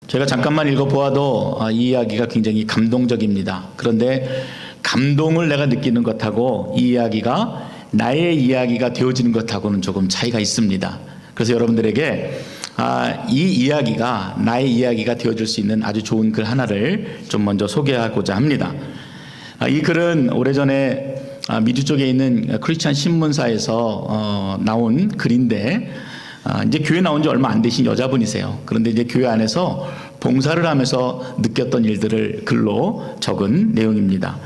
제가 잠깐만 읽어보아도 이 이야기가 굉장히 감동적입니다. 그런데 감동을 내가 느끼는 것하고 이 이야기가 나의 이야기가 되어지는 것하고는 조금 차이가 있습니다. 그래서 여러분들에게 이 이야기가 나의 이야기가 되어줄 수 있는 아주 좋은 글 하나를 좀 먼저 소개하고자 합니다. 이 글은 오래전에 미주 쪽에 있는 크리스찬 신문사에서 나온 글인데, 이제 교회 나온 지 얼마 안 되신 여자분이세요. 그런데 이제 교회 안에서 봉사를 하면서 느꼈던 일들을 글로 적은 내용입니다.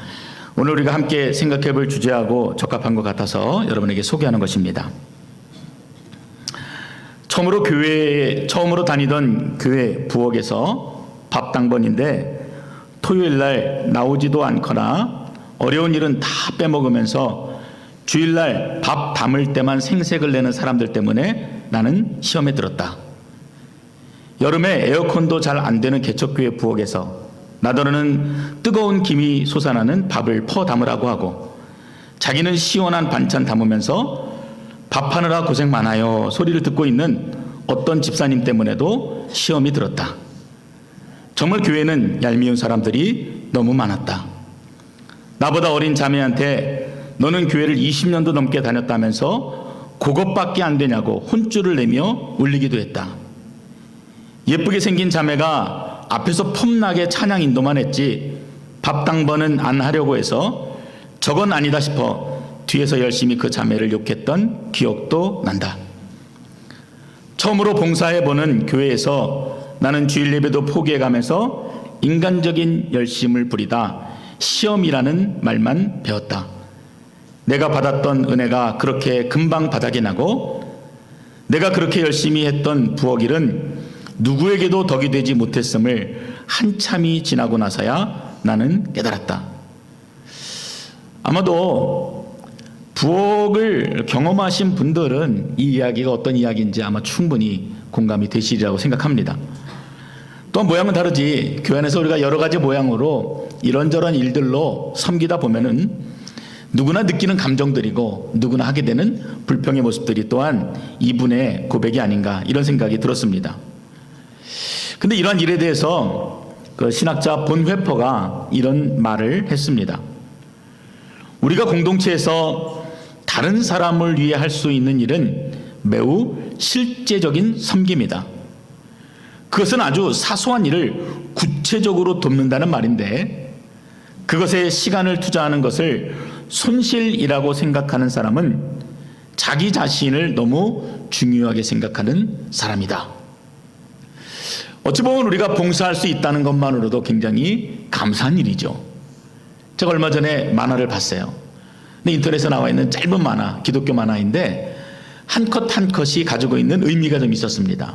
오늘 우리가 함께 생각해 볼 주제하고 적합한 것 같아서 여러분에게 소개하는 것입니다. 처음으로 다니던 교회 부엌에서 밥 당번인데 토요일 날 나오지도 않거나 어려운 일은 다 빼먹으면서 주일날 밥 담을 때만 생색을 내는 사람들 때문에 나는 시험에 들었다. 여름에 에어컨도 잘 안 되는 개척교회 부엌에서 나더러는 뜨거운 김이 솟아나는 밥을 퍼 담으라고 하고, 자기는 시원한 반찬 담으면서 밥하느라 고생 많아요 소리를 듣고 있는 어떤 집사님 때문에도 시험이 들었다. 정말 교회는 얄미운 사람들이 너무 많았다. 나보다 어린 자매한테 너는 교회를 20년도 넘게 다녔다면서 그것밖에 안 되냐고 혼쭐을 내며 울리기도 했다. 예쁘게 생긴 자매가 앞에서 폼나게 찬양 인도만 했지 밥 당번은 안 하려고 해서 저건 아니다 싶어 뒤에서 열심히 그 자매를 욕했던 기억도 난다. 처음으로 봉사해보는 교회에서 나는 주일 예배도 포기해가면서 인간적인 열심을 부리다 시험이라는 말만 배웠다. 내가 받았던 은혜가 그렇게 금방 바닥이 나고 내가 그렇게 열심히 했던 부엌일은 누구에게도 덕이 되지 못했음을 한참이 지나고 나서야 나는 깨달았다. 아마도 부엌을 경험하신 분들은 이 이야기가 어떤 이야기인지 아마 충분히 공감이 되시리라고 생각합니다. 또한 모양은 다르지 교회 안에서 우리가 여러 가지 모양으로 이런저런 일들로 섬기다 보면은 누구나 느끼는 감정들이고 누구나 하게 되는 불평의 모습들이 또한 이분의 고백이 아닌가 이런 생각이 들었습니다. 근데 이러한 일에 대해서 그 신학자 본 회퍼가 이런 말을 했습니다. 우리가 공동체에서 다른 사람을 위해 할 수 있는 일은 매우 실제적인 섬김이다. 그것은 아주 사소한 일을 구체적으로 돕는다는 말인데 그것에 시간을 투자하는 것을 손실이라고 생각하는 사람은 자기 자신을 너무 중요하게 생각하는 사람이다. 어찌 보면 우리가 봉사할 수 있다는 것만으로도 굉장히 감사한 일이죠. 제가 얼마 전에 만화를 봤어요. 근데 인터넷에 나와 있는 짧은 만화, 기독교 만화인데 한 컷 한 컷이 가지고 있는 의미가 좀 있었습니다.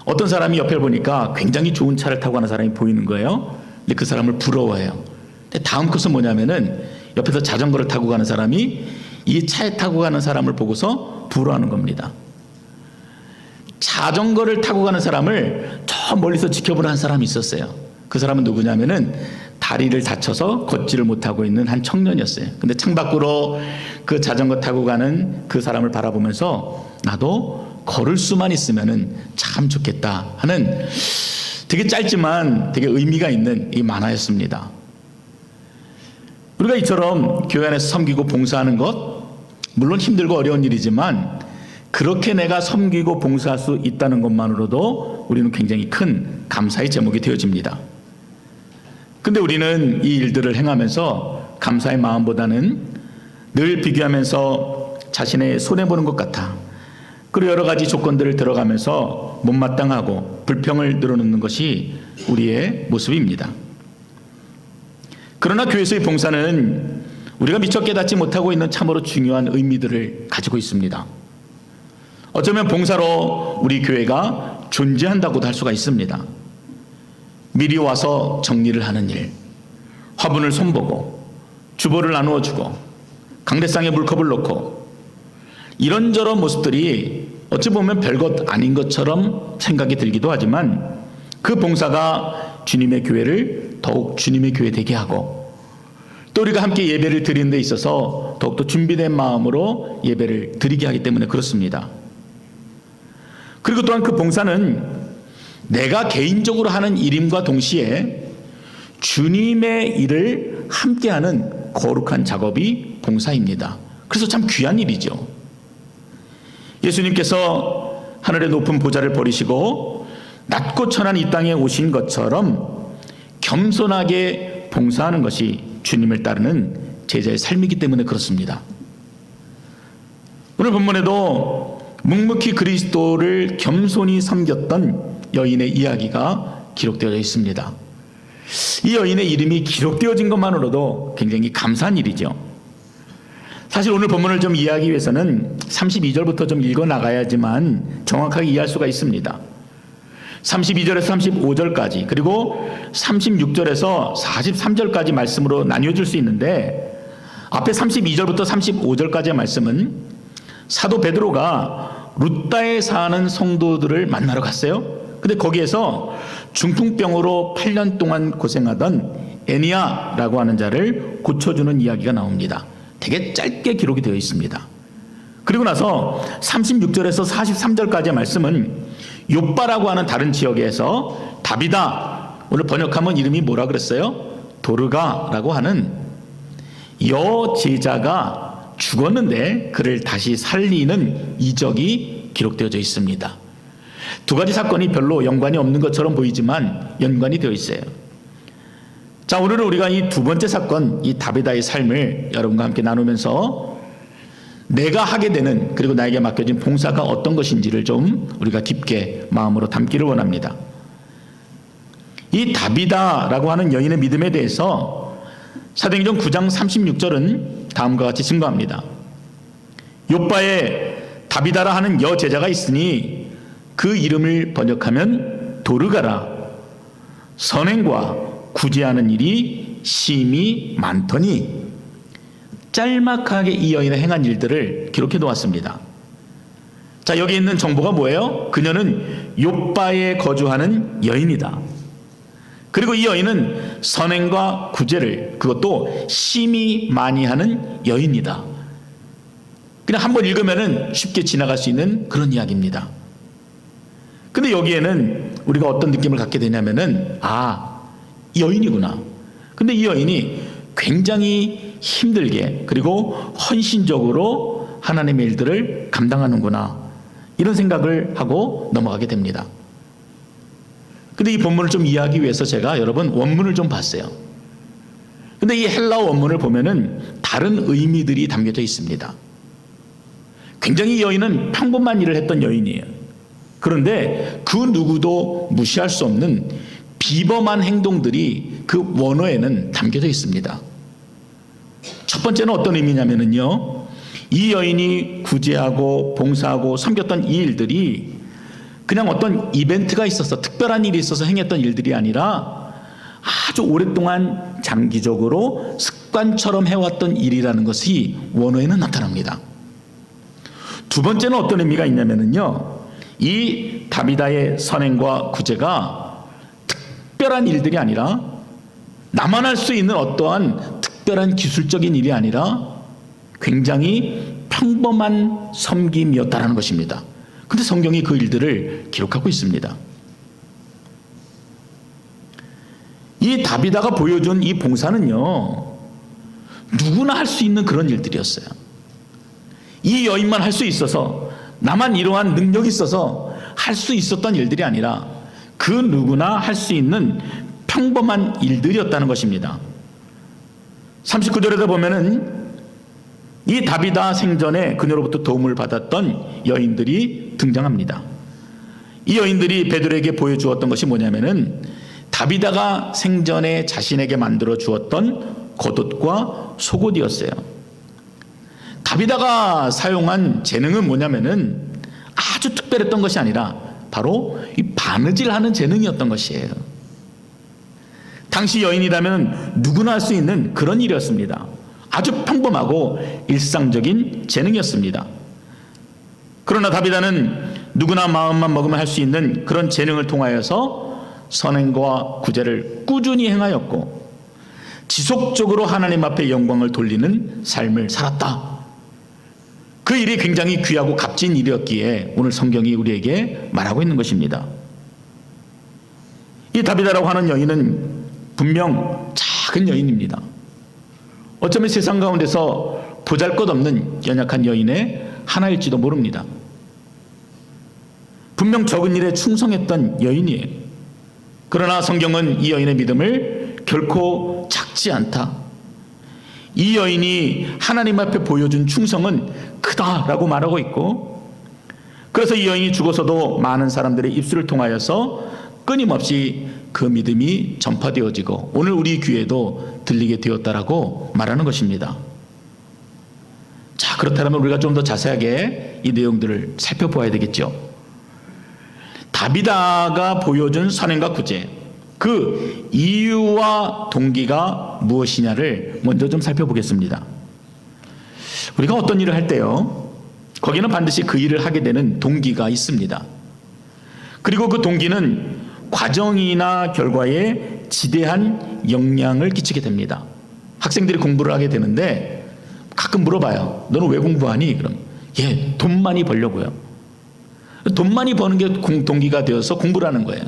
어떤 사람이 옆에 보니까 굉장히 좋은 차를 타고 가는 사람이 보이는 거예요. 근데 그 사람을 부러워해요. 근데 다음 컷은 뭐냐면은 옆에서 자전거를 타고 가는 사람이 이 차에 타고 가는 사람을 보고서 부러워하는 겁니다. 자전거를 타고 가는 사람을 저 멀리서 지켜보는 한 사람이 있었어요. 그 사람은 누구냐면은 다리를 다쳐서 걷지를 못하고 있는 한 청년이었어요. 근데 창밖으로 그 자전거 타고 가는 그 사람을 바라보면서 나도 걸을 수만 있으면은 참 좋겠다 하는 되게 짧지만 되게 의미가 있는 이 만화였습니다. 우리가 이처럼 교회 안에서 섬기고 봉사하는 것 물론 힘들고 어려운 일이지만 그렇게 내가 섬기고 봉사할 수 있다는 것만으로도 우리는 굉장히 큰 감사의 제목이 되어집니다. 근데 우리는 이 일들을 행하면서 감사의 마음보다는 늘 비교하면서 자신의 손해보는 것 같아. 그리고 여러 가지 조건들을 들어가면서 못마땅하고 불평을 늘어놓는 것이 우리의 모습입니다. 그러나 교회에서의 봉사는 우리가 미처 깨닫지 못하고 있는 참으로 중요한 의미들을 가지고 있습니다. 어쩌면 봉사로 우리 교회가 존재한다고도 할 수가 있습니다. 미리 와서 정리를 하는 일, 화분을 손보고 주보를 나누어 주고 강대상에 물컵을 놓고 이런저런 모습들이 어찌 보면 별것 아닌 것처럼 생각이 들기도 하지만 그 봉사가 주님의 교회를 더욱 주님의 교회 되게 하고 또 우리가 함께 예배를 드리는 데 있어서 더욱더 준비된 마음으로 예배를 드리게 하기 때문에 그렇습니다. 그리고 또한 그 봉사는 내가 개인적으로 하는 일임과 동시에 주님의 일을 함께하는 거룩한 작업이 봉사입니다. 그래서 참 귀한 일이죠. 예수님께서 하늘의 높은 보좌를 버리시고 낮고 천한 이 땅에 오신 것처럼 겸손하게 봉사하는 것이 주님을 따르는 제자의 삶이기 때문에 그렇습니다. 오늘 본문에도 묵묵히 그리스도를 겸손히 섬겼던 여인의 이야기가 기록되어 있습니다. 이 여인의 이름이 기록되어진 것만으로도 굉장히 감사한 일이죠. 사실 오늘 본문을 좀 이해하기 위해서는 32절부터 좀 읽어나가야지만 정확하게 이해할 수가 있습니다. 32절에서 35절까지 그리고 36절에서 43절까지 말씀으로 나뉘어질 수 있는데, 앞에 32절부터 35절까지의 말씀은 사도 베드로가 루다에 사는 성도들을 만나러 갔어요. 근데 거기에서 중풍병으로 8년 동안 고생하던 애니야라고 하는 자를 고쳐주는 이야기가 나옵니다. 되게 짧게 기록이 되어 있습니다. 그리고 나서 36절에서 43절까지의 말씀은 욥바라고 하는 다른 지역에서 다비다, 오늘 번역하면 이름이 뭐라 그랬어요? 도르가라고 하는 여제자가 죽었는데 그를 다시 살리는 이적이 기록되어져 있습니다. 두 가지 사건이 별로 연관이 없는 것처럼 보이지만 연관이 되어 있어요. 자, 오늘은 우리가 이 두 번째 사건, 이 다비다의 삶을 여러분과 함께 나누면서 내가 하게 되는, 그리고 나에게 맡겨진 봉사가 어떤 것인지를 좀 우리가 깊게 마음으로 담기를 원합니다. 이 다비다라고 하는 여인의 믿음에 대해서 사도행전 9장 36절은 다음과 같이 증거합니다. 욥바에 다비다라 하는 여제자가 있으니 그 이름을 번역하면 도르가라. 선행과 구제하는 일이 심히 많더니, 짤막하게 이 여인의 행한 일들을 기록해 놓았습니다. 자, 여기 있는 정보가 뭐예요? 그녀는 욥바에 거주하는 여인이다. 그리고 이 여인은 선행과 구제를, 그것도 심히 많이 하는 여인이다. 그냥 한번 읽으면 쉽게 지나갈 수 있는 그런 이야기입니다. 근데 여기에는 우리가 어떤 느낌을 갖게 되냐면은, 이 여인이구나. 근데 이 여인이 굉장히 힘들게 그리고 헌신적으로 하나님의 일들을 감당하는구나, 이런 생각을 하고 넘어가게 됩니다. 근데 이 본문을 좀 이해하기 위해서 제가 여러분 원문을 좀 봤어요. 근데 이 헬라어 원문을 보면은 다른 의미들이 담겨져 있습니다. 굉장히 이 여인은 평범한 일을 했던 여인이에요. 그런데 그 누구도 무시할 수 없는 비범한 행동들이 그 원어에는 담겨져 있습니다. 첫 번째는 어떤 의미냐면요, 이 여인이 구제하고 봉사하고 섬겼던 이 일들이 그냥 어떤 이벤트가 있어서, 특별한 일이 있어서 행했던 일들이 아니라 아주 오랫동안 장기적으로 습관처럼 해왔던 일이라는 것이 원어에는 나타납니다. 두 번째는 어떤 의미가 있냐면요, 이 다비다의 선행과 구제가 특별한 일들이 아니라, 나만 할 수 있는 어떠한 특별한 기술적인 일이 아니라 굉장히 평범한 섬김이었다라는 것입니다. 근데 성경이 그 일들을 기록하고 있습니다. 이 다비다가 보여준 이 봉사는요, 누구나 할 수 있는 그런 일들이었어요. 이 여인만 할 수 있어서, 나만 이러한 능력이 있어서 할 수 있었던 일들이 아니라 그 누구나 할 수 있는 평범한 일들이었다는 것입니다. 39절에도 보면은 이 다비다 생전에 그녀로부터 도움을 받았던 여인들이 등장합니다. 이 여인들이 베드로에게 보여주었던 것이 뭐냐면은 다비다가 생전에 자신에게 만들어 주었던 겉옷과 속옷이었어요. 다비다가 사용한 재능은 뭐냐면은 아주 특별했던 것이 아니라 바로 이 바느질하는 재능이었던 것이에요. 당시 여인이라면 누구나 할 수 있는 그런 일이었습니다. 아주 평범하고 일상적인 재능이었습니다. 그러나 다비다는 누구나 마음만 먹으면 할 수 있는 그런 재능을 통하여서 선행과 구제를 꾸준히 행하였고 지속적으로 하나님 앞에 영광을 돌리는 삶을 살았다. 그 일이 굉장히 귀하고 값진 일이었기에 오늘 성경이 우리에게 말하고 있는 것입니다. 이 다비다라고 하는 여인은 분명 작은 여인입니다. 어쩌면 세상 가운데서 보잘것없는 연약한 여인의 하나일지도 모릅니다. 분명 적은 일에 충성했던 여인이에요. 그러나 성경은 이 여인의 믿음을 결코 작지 않다, 이 여인이 하나님 앞에 보여준 충성은 크다라고 말하고 있고, 그래서 이 여인이 죽어서도 많은 사람들의 입술을 통하여서 끊임없이 그 믿음이 전파되어지고 오늘 우리 귀에도 들리게 되었다라고 말하는 것입니다. 자, 그렇다면 우리가 좀 더 자세하게 이 내용들을 살펴보아야 되겠죠. 다비다가 보여준 선행과 구제, 그 이유와 동기가 무엇이냐를 먼저 좀 살펴보겠습니다. 우리가 어떤 일을 할 때요, 거기는 반드시 그 일을 하게 되는 동기가 있습니다. 그리고 그 동기는 과정이나 결과에 지대한 영향을 끼치게 됩니다. 학생들이 공부를 하게 되는데 가끔 물어봐요. 너는 왜 공부하니? 그럼 돈 많이 벌려고요. 돈 많이 버는 게 동기가 되어서 공부를 하는 거예요.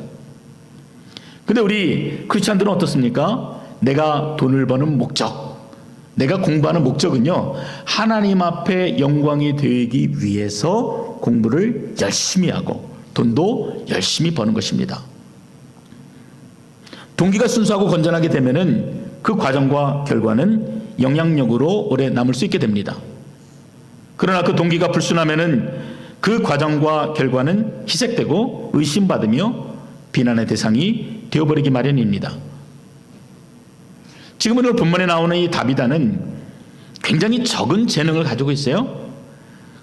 근데 우리 크리스찬들은 어떻습니까? 내가 돈을 버는 목적, 내가 공부하는 목적은요, 하나님 앞에 영광이 되기 위해서 공부를 열심히 하고 돈도 열심히 버는 것입니다. 동기가 순수하고 건전하게 되면은 그 과정과 결과는 영향력으로 오래 남을 수 있게 됩니다. 그러나 그 동기가 불순하면은 그 과정과 결과는 희색되고 의심받으며 비난의 대상이 되어버리기 마련입니다. 지금 오늘 본문에 나오는 이 다비다는 굉장히 적은 재능을 가지고 있어요.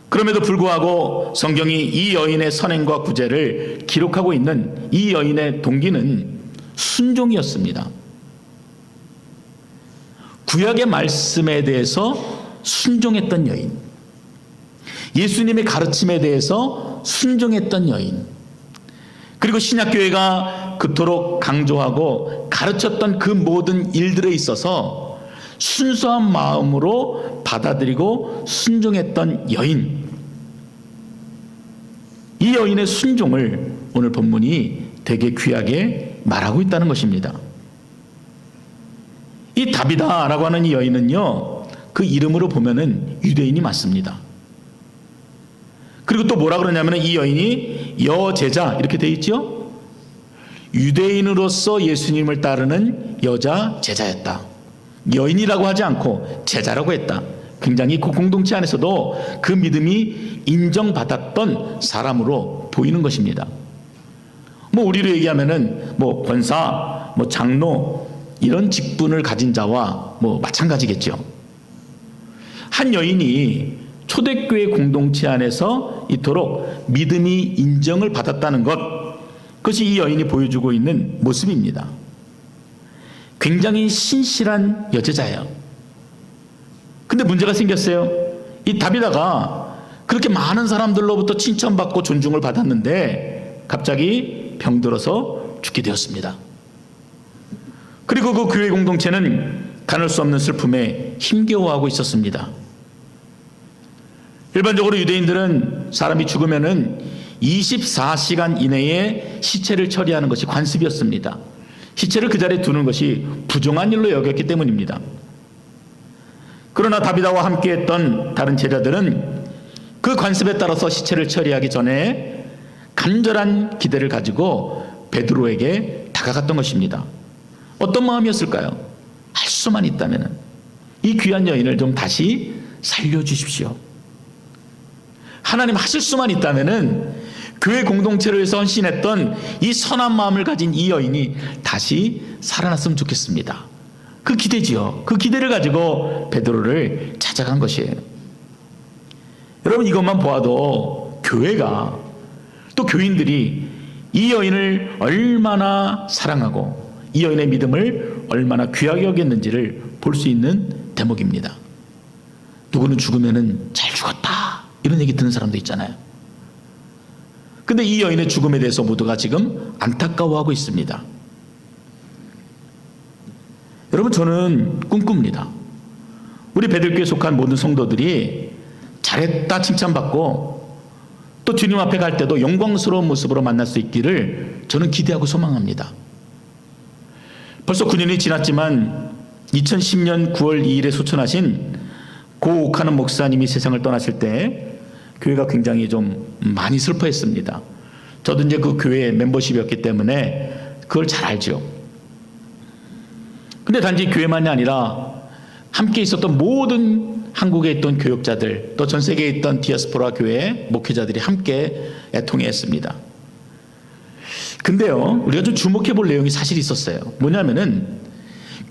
그럼에도 불구하고 성경이 이 여인의 선행과 구제를 기록하고 있는 이 여인의 동기는 순종이었습니다. 구약의 말씀에 대해서 순종했던 여인, 예수님의 가르침에 대해서 순종했던 여인, 그리고 신약교회가 그토록 강조하고 가르쳤던 그 모든 일들에 있어서 순수한 마음으로 받아들이고 순종했던 여인, 이 여인의 순종을 오늘 본문이 되게 귀하게 말하고 있다는 것입니다. 이 다비다라고 하는 이 여인은요, 그 이름으로 보면은 유대인이 맞습니다. 그리고 또 뭐라 그러냐면 이 여인이 여제자 이렇게 돼 있죠. 유대인으로서 예수님을 따르는 여자 제자였다. 여인이라고 하지 않고 제자라고 했다. 굉장히 그 공동체 안에서도 그 믿음이 인정받았던 사람으로 보이는 것입니다. 우리로 얘기하면은 권사, 장로 이런 직분을 가진 자와 마찬가지겠죠. 한 여인이 초대교회 공동체 안에서 이토록 믿음이 인정을 받았다는 것, 그것이 이 여인이 보여주고 있는 모습입니다. 굉장히 신실한 여제자예요. 근데 문제가 생겼어요. 이 다비다가 그렇게 많은 사람들로부터 칭찬받고 존중을 받았는데 갑자기 병들어서 죽게 되었습니다. 그리고 그 교회 공동체는 가눌 수 없는 슬픔에 힘겨워하고 있었습니다. 일반적으로 유대인들은 사람이 죽으면은 24시간 이내에 시체를 처리하는 것이 관습이었습니다. 시체를 그 자리에 두는 것이 부정한 일로 여겼기 때문입니다. 그러나 다비다와 함께했던 다른 제자들은 그 관습에 따라서 시체를 처리하기 전에 간절한 기대를 가지고 베드로에게 다가갔던 것입니다. 어떤 마음이었을까요? 할 수만 있다면 이 귀한 여인을 좀 다시 살려주십시오. 하나님 하실 수만 있다면은 교회 공동체를 위해서 헌신했던 이 선한 마음을 가진 이 여인이 다시 살아났으면 좋겠습니다. 그 기대지요. 그 기대를 가지고 베드로를 찾아간 것이에요. 여러분, 이것만 보아도 교회가, 또 교인들이 이 여인을 얼마나 사랑하고 이 여인의 믿음을 얼마나 귀하게 여겼는지를 볼 수 있는 대목입니다. 누구는 죽으면은 잘 죽었다 이런 얘기 듣는 사람도 있잖아요. 근데 이 여인의 죽음에 대해서 모두가 지금 안타까워하고 있습니다. 여러분, 저는 꿈꿉니다. 우리 베들교에 속한 모든 성도들이 잘했다 칭찬받고 또 주님 앞에 갈 때도 영광스러운 모습으로 만날 수 있기를 저는 기대하고 소망합니다. 벌써 9년이 지났지만 2010년 9월 2일에 소천하신 고 오카는 목사님이 세상을 떠나실 때 교회가 굉장히 좀 많이 슬퍼했습니다. 저도 이제 그 교회의 멤버십이었기 때문에 그걸 잘 알죠. 근데 단지 교회만이 아니라 함께 있었던 모든 한국에 있던 교역자들, 또 전 세계에 있던 디아스포라 교회 목회자들이 함께 애통해했습니다. 근데요, 우리가 좀 주목해 볼 내용이 사실 있었어요. 뭐냐면은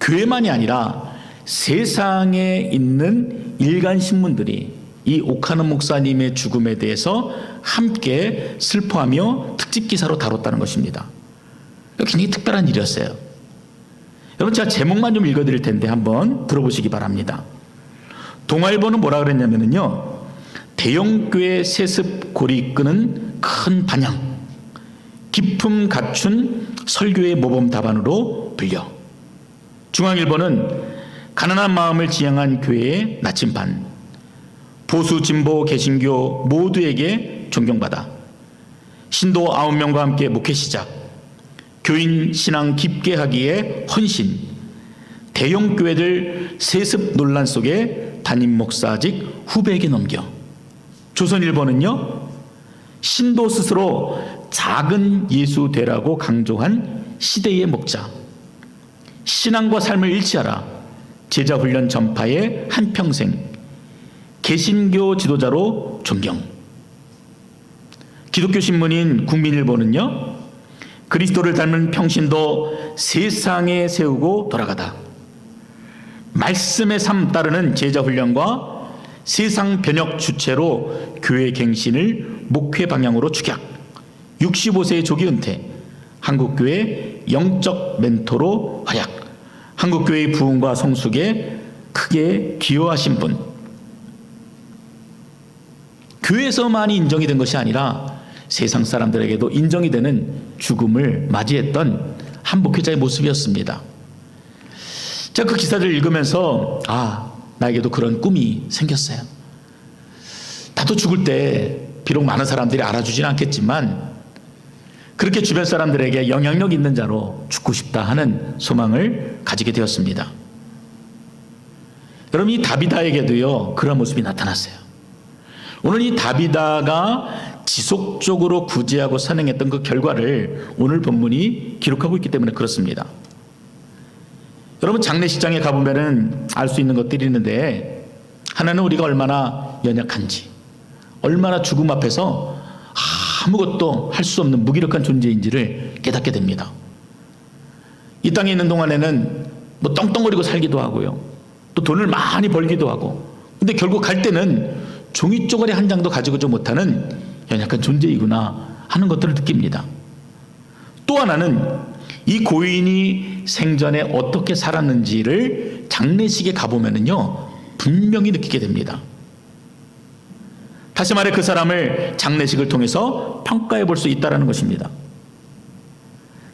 교회만이 아니라 세상에 있는 일간 신문들이 이 오카는 목사님의 죽음에 대해서 함께 슬퍼하며 특집 기사로 다뤘다는 것입니다. 굉장히 특별한 일이었어요. 여러분, 제가 제목만 좀 읽어드릴 텐데 한번 들어보시기 바랍니다. 동아일보는 뭐라 그랬냐면요, 대형교회 세습 고리 이끄는 큰 반향, 기품 갖춘 설교의 모범 답안으로 불려. 중앙일보는 가난한 마음을 지향한 교회의 나침반, 보수 진보 개신교 모두에게 존경받아. 신도 9명과 함께 목회 시작, 교인 신앙 깊게 하기에 헌신, 대형 교회들 세습 논란 속에 담임 목사직 후배에게 넘겨. 조선일보는요, 신도 스스로 작은 예수 되라고 강조한 시대의 목자, 신앙과 삶을 일치하라, 제자훈련 전파의 한평생, 개신교 지도자로 존경. 기독교 신문인 국민일보는요, 그리스도를 닮은 평신도 세상에 세우고 돌아가다. 말씀의 삶 따르는 제자훈련과 세상 변혁 주체로 교회 갱신을 목회 방향으로 축약. 65세의 조기 은퇴, 한국교회 영적 멘토로 활약. 한국교회의 부흥과 성숙에 크게 기여하신 분. 교회에서만이 인정이 된 것이 아니라 세상 사람들에게도 인정이 되는 죽음을 맞이했던 한 목회자의 모습이었습니다. 제가 그 기사를 읽으면서 나에게도 그런 꿈이 생겼어요. 나도 죽을 때 비록 많은 사람들이 알아주지는 않겠지만 그렇게 주변 사람들에게 영향력 있는 자로 죽고 싶다 하는 소망을 가지게 되었습니다. 여러분, 이 다비다에게도요, 그런 모습이 나타났어요. 오늘 이 다비다가 지속적으로 구제하고 선행했던 그 결과를 오늘 본문이 기록하고 있기 때문에 그렇습니다. 여러분, 장례식장에 가보면 알 수 있는 것들이 있는데, 하나는 우리가 얼마나 연약한지, 얼마나 죽음 앞에서 아무것도 할 수 없는 무기력한 존재인지를 깨닫게 됩니다. 이 땅에 있는 동안에는 뭐 떵떵거리고 살기도 하고요, 또 돈을 많이 벌기도 하고, 근데 결국 갈 때는 종이 쪼가리 한 장도 가지고도 못하는 연약한 존재이구나 하는 것들을 느낍니다. 또 하나는 이 고인이 생전에 어떻게 살았는지를 장례식에 가보면은요, 분명히 느끼게 됩니다. 다시 말해 그 사람을 장례식을 통해서 평가해 볼 수 있다는 것입니다.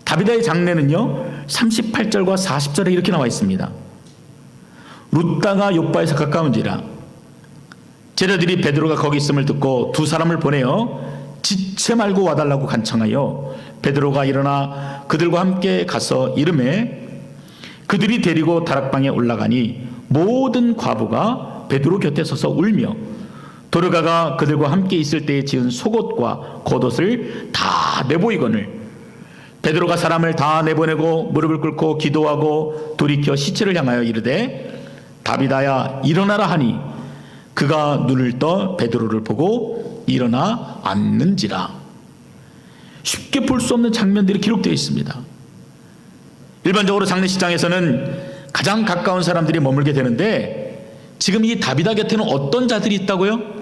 다비다의 장례는요, 38절과 40절에 이렇게 나와 있습니다. 룻다가 욥바에서 가까운지라 제자들이 베드로가 거기 있음을 듣고 두 사람을 보내어 지체 말고 와달라고 간청하여 베드로가 일어나 그들과 함께 가서 이르매 그들이 데리고 다락방에 올라가니 모든 과부가 베드로 곁에 서서 울며 도르가가 그들과 함께 있을 때에 지은 속옷과 겉옷을 다 내보이거늘 베드로가 사람을 다 내보내고 무릎을 꿇고 기도하고 돌이켜 시체를 향하여 이르되 다비다야 일어나라 하니 그가 눈을 떠 베드로를 보고 일어나 앉는지라. 쉽게 볼 수 없는 장면들이 기록되어 있습니다. 일반적으로 장례식장에서는 가장 가까운 사람들이 머물게 되는데 지금 이 다비다 곁에는 어떤 자들이 있다고요?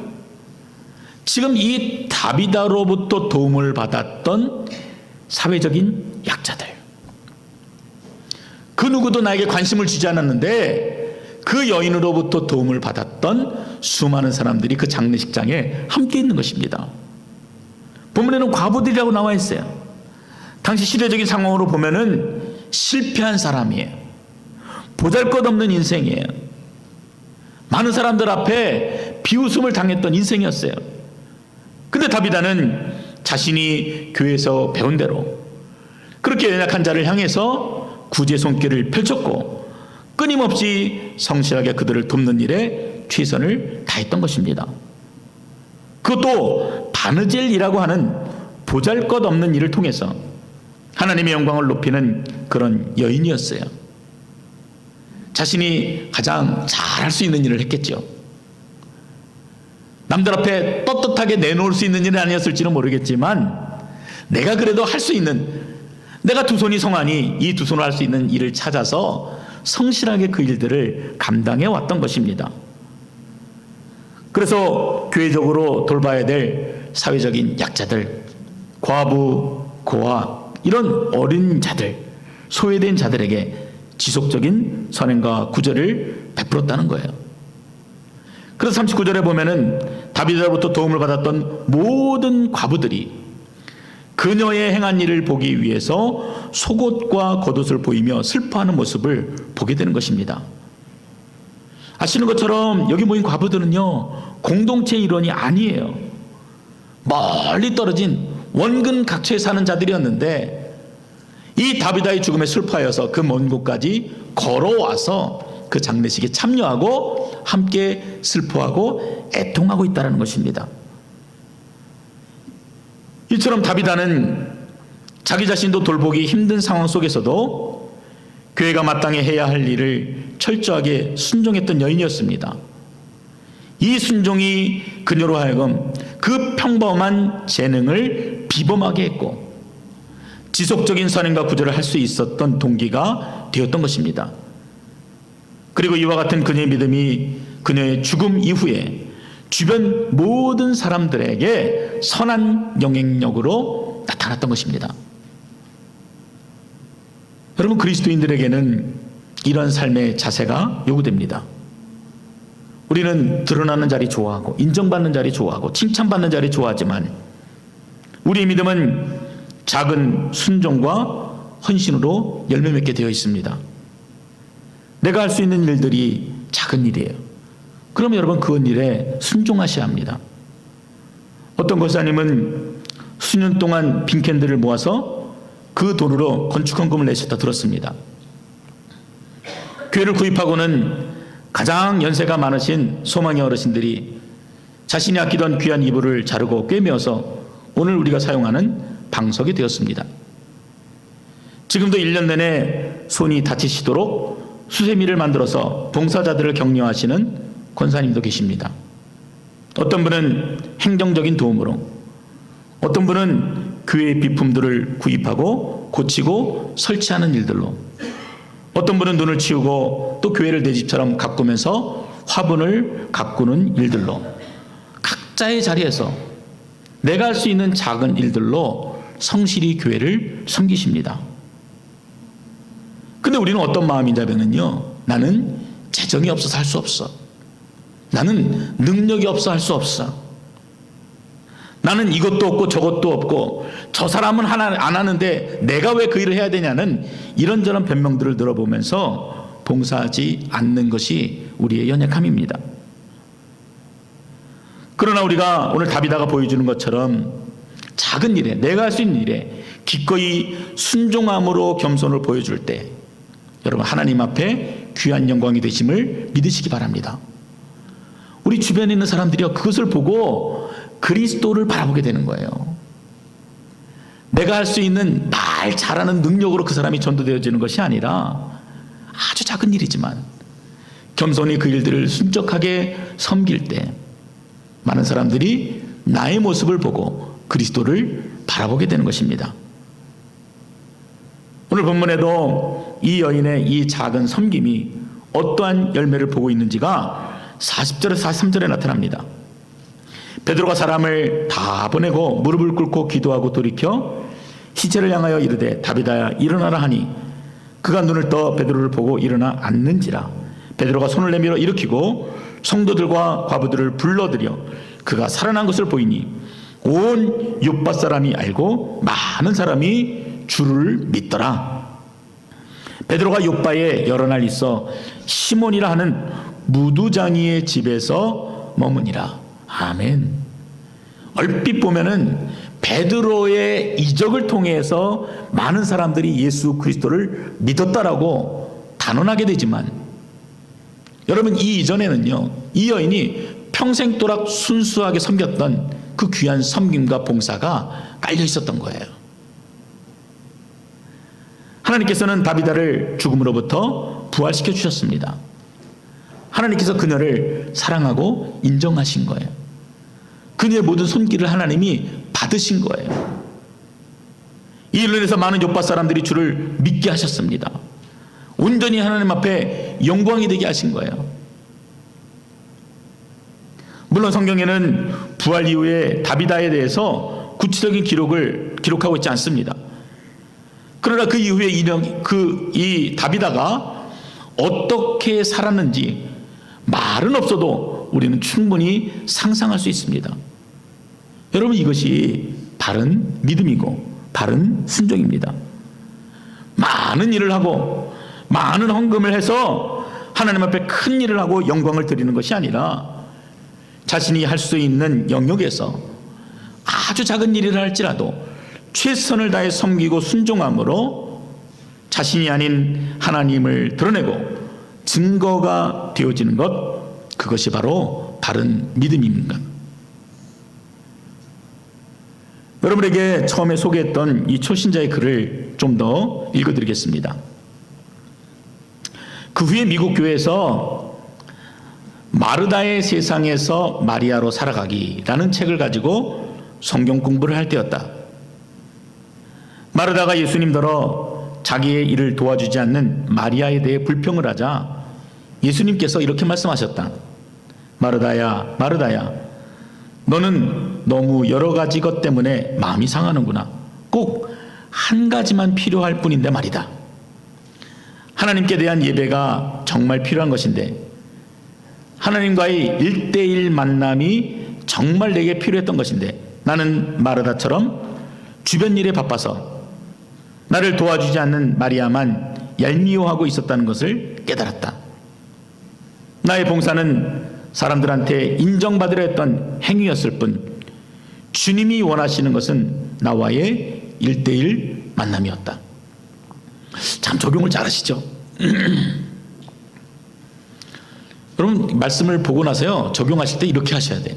지금 이 다비다로부터 도움을 받았던 사회적인 약자들, 그 누구도 나에게 관심을 주지 않았는데 그 여인으로부터 도움을 받았던 수많은 사람들이 그 장례식장에 함께 있는 것입니다. 본문에는 과부들이라고 나와 있어요. 당시 시대적인 상황으로 보면은 실패한 사람이에요. 보잘것없는 인생이에요. 많은 사람들 앞에 비웃음을 당했던 인생이었어요. 근데 다비다는 자신이 교회에서 배운 대로 그렇게 연약한 자를 향해서 구제 손길을 펼쳤고 끊임없이 성실하게 그들을 돕는 일에 최선을 다했던 것입니다. 그것도 바느질이라고 하는 보잘것없는 일을 통해서 하나님의 영광을 높이는 그런 여인이었어요. 자신이 가장 잘할 수 있는 일을 했겠죠. 남들 앞에 떳떳하게 내놓을 수 있는 일은 아니었을지는 모르겠지만 내가 그래도 할 수 있는, 내가 두 손이 성하니 이 두 손으로 할 수 있는 일을 찾아서 성실하게 그 일들을 감당해 왔던 것입니다. 그래서 교회적으로 돌봐야 될 사회적인 약자들, 과부, 고아, 이런 어린 자들, 소외된 자들에게 지속적인 선행과 구제를 베풀었다는 거예요. 그래서 39절에 보면은 다윗으로부터 도움을 받았던 모든 과부들이 그녀의 행한 일을 보기 위해서 속옷과 겉옷을 보이며 슬퍼하는 모습을 보게 되는 것입니다. 아시는 것처럼 여기 모인 과부들은요, 공동체 일원이 아니에요. 멀리 떨어진 원근 각처에 사는 자들이었는데 이 다비다의 죽음에 슬퍼하여서 그 먼 곳까지 걸어와서 그 장례식에 참여하고 함께 슬퍼하고 애통하고 있다는 것입니다. 이처럼 다비다는 자기 자신도 돌보기 힘든 상황 속에서도 교회가 마땅히 해야 할 일을 철저하게 순종했던 여인이었습니다. 이 순종이 그녀로 하여금 그 평범한 재능을 비범하게 했고 지속적인 선행과 구제를 할 수 있었던 동기가 되었던 것입니다. 그리고 이와 같은 그녀의 믿음이 그녀의 죽음 이후에 주변 모든 사람들에게 선한 영향력으로 나타났던 것입니다. 여러분, 그리스도인들에게는 이런 삶의 자세가 요구됩니다. 우리는 드러나는 자리 좋아하고 인정받는 자리 좋아하고 칭찬받는 자리 좋아하지만 우리의 믿음은 작은 순종과 헌신으로 열매 맺게 되어 있습니다. 내가 할 수 있는 일들이 작은 일이에요. 그러면 여러분 그 일에 순종하셔야 합니다. 어떤 권사님은 수년 동안 빈캔들을 모아서 그 돈으로 건축헌금을 내셨다 들었습니다. 교회를 구입하고는 가장 연세가 많으신 소망의 어르신들이 자신이 아끼던 귀한 이불을 자르고 꿰매어서 오늘 우리가 사용하는 방석이 되었습니다. 지금도 1년 내내 손이 다치시도록 수세미를 만들어서 봉사자들을 격려하시는 권사님도 계십니다. 어떤 분은 행정적인 도움으로, 어떤 분은 교회의 비품들을 구입하고 고치고 설치하는 일들로, 어떤 분은 눈을 치우고 또 교회를 내 집처럼 가꾸면서 화분을 가꾸는 일들로 각자의 자리에서 내가 할 수 있는 작은 일들로 성실히 교회를 섬기십니다. 근데 우리는 어떤 마음이냐면요, 나는 재정이 없어서 할 수 없어. 나는 능력이 없어 할 수 없어. 나는 이것도 없고 저것도 없고 저 사람은 하나 안 하는데 내가 왜 그 일을 해야 되냐는 이런저런 변명들을 들어보면서 봉사하지 않는 것이 우리의 연약함입니다. 그러나 우리가 오늘 다비다가 보여주는 것처럼 작은 일에, 내가 할 수 있는 일에 기꺼이 순종함으로 겸손을 보여줄 때 여러분 하나님 앞에 귀한 영광이 되심을 믿으시기 바랍니다. 우리 주변에 있는 사람들이요, 그것을 보고 그리스도를 바라보게 되는 거예요. 내가 할 수 있는 말 잘하는 능력으로 그 사람이 전도되어지는 것이 아니라 아주 작은 일이지만 겸손히 그 일들을 순적하게 섬길 때 많은 사람들이 나의 모습을 보고 그리스도를 바라보게 되는 것입니다. 오늘 본문에도 이 여인의 이 작은 섬김이 어떠한 열매를 보고 있는지가 40절에서 43절에 나타납니다. 베드로가 사람을 다 보내고 무릎을 꿇고 기도하고 돌이켜 시체를 향하여 이르되 다비다야 일어나라 하니 그가 눈을 떠 베드로를 보고 일어나 앉는지라. 베드로가 손을 내밀어 일으키고 성도들과 과부들을 불러들여 그가 살아난 것을 보이니 온 욥바 사람이 알고 많은 사람이 주를 믿더라. 베드로가 욥바에 여러 날 있어 시몬이라 하는 무두장이의 집에서 머무니라. 아멘. 얼핏 보면은 베드로의 이적을 통해서 많은 사람들이 예수 그리스도를 믿었다라고 단언하게 되지만, 여러분, 이 이전에는요, 이 여인이 평생도록 순수하게 섬겼던 그 귀한 섬김과 봉사가 깔려 있었던 거예요. 하나님께서는 다비다를 죽음으로부터 부활시켜 주셨습니다. 하나님께서 그녀를 사랑하고 인정하신 거예요. 그녀의 모든 손길을 하나님이 받으신 거예요. 이 일로 인해서 많은 요파 사람들이 주를 믿게 하셨습니다. 온전히 하나님 앞에 영광이 되게 하신 거예요. 물론 성경에는 부활 이후에 다비다에 대해서 구체적인 기록을 기록하고 있지 않습니다. 그러나 그 이후에 이 다비다가 어떻게 살았는지 말은 없어도 우리는 충분히 상상할 수 있습니다. 여러분, 이것이 바른 믿음이고 바른 순종입니다. 많은 일을 하고 많은 헌금을 해서 하나님 앞에 큰 일을 하고 영광을 드리는 것이 아니라, 자신이 할 수 있는 영역에서 아주 작은 일이라 할지라도 최선을 다해 섬기고 순종함으로 자신이 아닌 하나님을 드러내고 증거가 되어지는 것, 그것이 바로 바른 믿음입니다. 여러분에게 처음에 소개했던 이 초신자의 글을 좀 더 읽어드리겠습니다. 그 후에 미국 교회에서 마르다의 세상에서 마리아로 살아가기라는 책을 가지고 성경 공부를 할 때였다. 마르다가 예수님더러 자기의 일을 도와주지 않는 마리아에 대해 불평을 하자 예수님께서 이렇게 말씀하셨다. 마르다야, 마르다야, 너는 너무 여러 가지 것 때문에 마음이 상하는구나. 꼭 한 가지만 필요할 뿐인데 말이다. 하나님께 대한 예배가 정말 필요한 것인데, 하나님과의 1대1 만남이 정말 내게 필요했던 것인데, 나는 마르다처럼 주변 일에 바빠서 나를 도와주지 않는 마리아만 얄미워하고 있었다는 것을 깨달았다. 나의 봉사는 사람들한테 인정받으려 했던 행위였을 뿐, 주님이 원하시는 것은 나와의 1대1 만남이었다. 참 적용을 잘하시죠? 여러분, 말씀을 보고 나서요, 적용하실 때 이렇게 하셔야 돼요.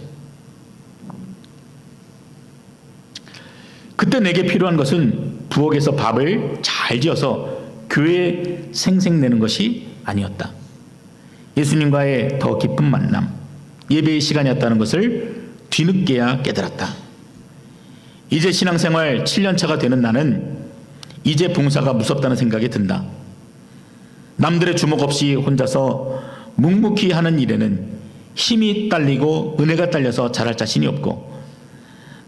그때 내게 필요한 것은 부엌에서 밥을 잘 지어서 교회에 생색내는 것이 아니었다. 예수님과의 더 깊은 만남, 예배의 시간이었다는 것을 뒤늦게야 깨달았다. 이제 신앙생활 7년차가 되는 나는 이제 봉사가 무섭다는 생각이 든다. 남들의 주목 없이 혼자서 묵묵히 하는 일에는 힘이 딸리고 은혜가 딸려서 잘할 자신이 없고,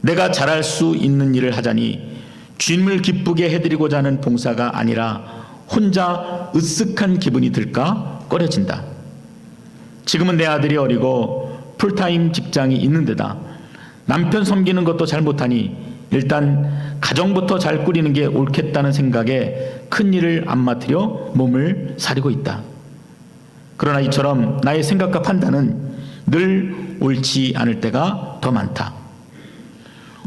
내가 잘할 수 있는 일을 하자니 주님을 기쁘게 해드리고자 하는 봉사가 아니라 혼자 으쓱한 기분이 들까 꺼려진다. 지금은 내 아들이 어리고 풀타임 직장이 있는 데다 남편 섬기는 것도 잘 못하니 일단 가정부터 잘 꾸리는 게 옳겠다는 생각에 큰 일을 안 맡으려 몸을 사리고 있다. 그러나 이처럼 나의 생각과 판단은 늘 옳지 않을 때가 더 많다.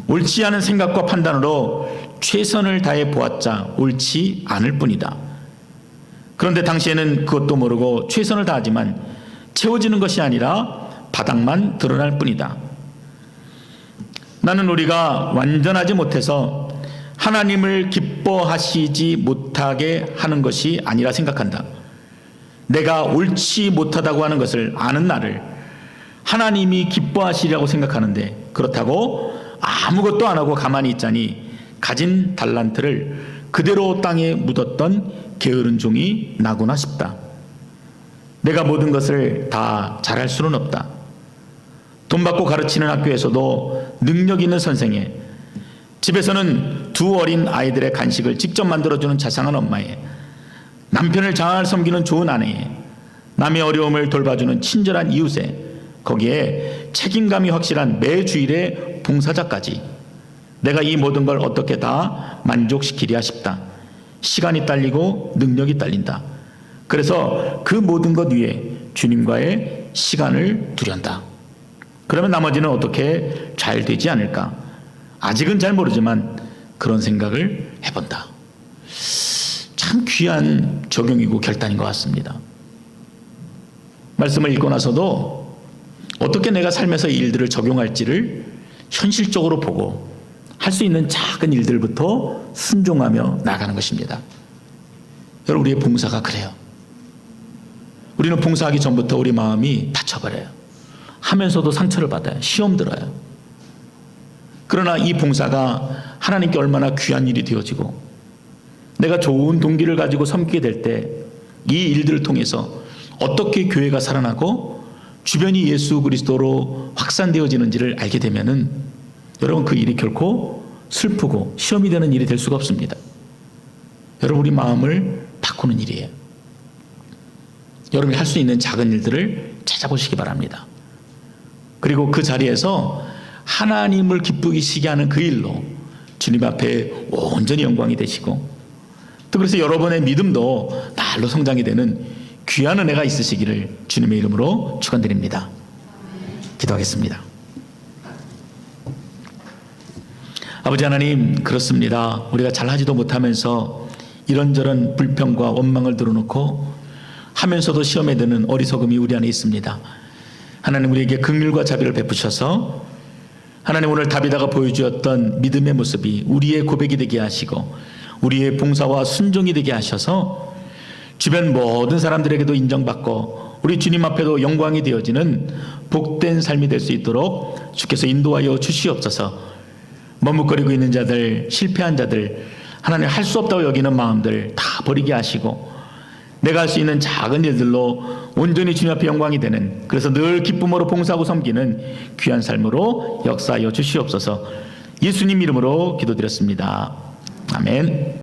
옳지 않은 생각과 판단으로 최선을 다해 보았자 옳지 않을 뿐이다. 그런데 당시에는 그것도 모르고 최선을 다하지만 채워지는 것이 아니라 바닥만 드러날 뿐이다. 나는 우리가 완전하지 못해서 하나님을 기뻐하시지 못하게 하는 것이 아니라 생각한다. 내가 옳지 못하다고 하는 것을 아는 나를 하나님이 기뻐하시리라고 생각하는데, 그렇다고 아무것도 안 하고 가만히 있자니 가진 달란트를 그대로 땅에 묻었던 게으른 종이 나구나 싶다. 내가 모든 것을 다 잘할 수는 없다. 돈 받고 가르치는 학교에서도 능력 있는 선생에, 집에서는 두 어린 아이들의 간식을 직접 만들어주는 자상한 엄마에, 남편을 잘 섬기는 좋은 아내에, 남의 어려움을 돌봐주는 친절한 이웃에, 거기에 책임감이 확실한 매주일의 봉사자까지 내가 이 모든 걸 어떻게 다 만족시키랴 싶다. 시간이 딸리고 능력이 딸린다. 그래서 그 모든 것 위에 주님과의 시간을 두련다. 그러면 나머지는 어떻게 잘 되지 않을까? 아직은 잘 모르지만 그런 생각을 해본다. 참 귀한 적용이고 결단인 것 같습니다. 말씀을 읽고 나서도 어떻게 내가 삶에서 이 일들을 적용할지를 현실적으로 보고 할 수 있는 작은 일들부터 순종하며 나가는 것입니다. 여러분, 우리의 봉사가 그래요. 우리는 봉사하기 전부터 우리 마음이 다쳐버려요. 하면서도 상처를 받아요. 시험 들어요. 그러나 이 봉사가 하나님께 얼마나 귀한 일이 되어지고 내가 좋은 동기를 가지고 섬기게 될 때 이 일들을 통해서 어떻게 교회가 살아나고 주변이 예수 그리스도로 확산되어지는지를 알게 되면은 여러분, 그 일이 결코 슬프고 시험이 되는 일이 될 수가 없습니다. 여러분, 우리 마음을 바꾸는 일이에요. 여러분이 할 수 있는 작은 일들을 찾아보시기 바랍니다. 그리고 그 자리에서 하나님을 기쁘시게 하는 그 일로 주님 앞에 온전히 영광이 되시고, 또 그래서 여러분의 믿음도 날로 성장이 되는 귀한 은혜가 있으시기를 주님의 이름으로 축원드립니다. 기도하겠습니다. 아버지 하나님, 그렇습니다. 우리가 잘하지도 못하면서 이런저런 불평과 원망을 들어놓고 하면서도 시험에 드는 어리석음이 우리 안에 있습니다. 하나님, 우리에게 긍휼과 자비를 베푸셔서 하나님, 오늘 다비다가 보여주었던 믿음의 모습이 우리의 고백이 되게 하시고 우리의 봉사와 순종이 되게 하셔서 주변 모든 사람들에게도 인정받고 우리 주님 앞에도 영광이 되어지는 복된 삶이 될 수 있도록 주께서 인도하여 주시옵소서. 머뭇거리고 있는 자들, 실패한 자들, 하나님 할 수 없다고 여기는 마음들 다 버리게 하시고 내가 할 수 있는 작은 일들로 온전히 주님 앞에 영광이 되는, 그래서 늘 기쁨으로 봉사하고 섬기는 귀한 삶으로 역사하여 주시옵소서. 예수님 이름으로 기도드렸습니다. 아멘.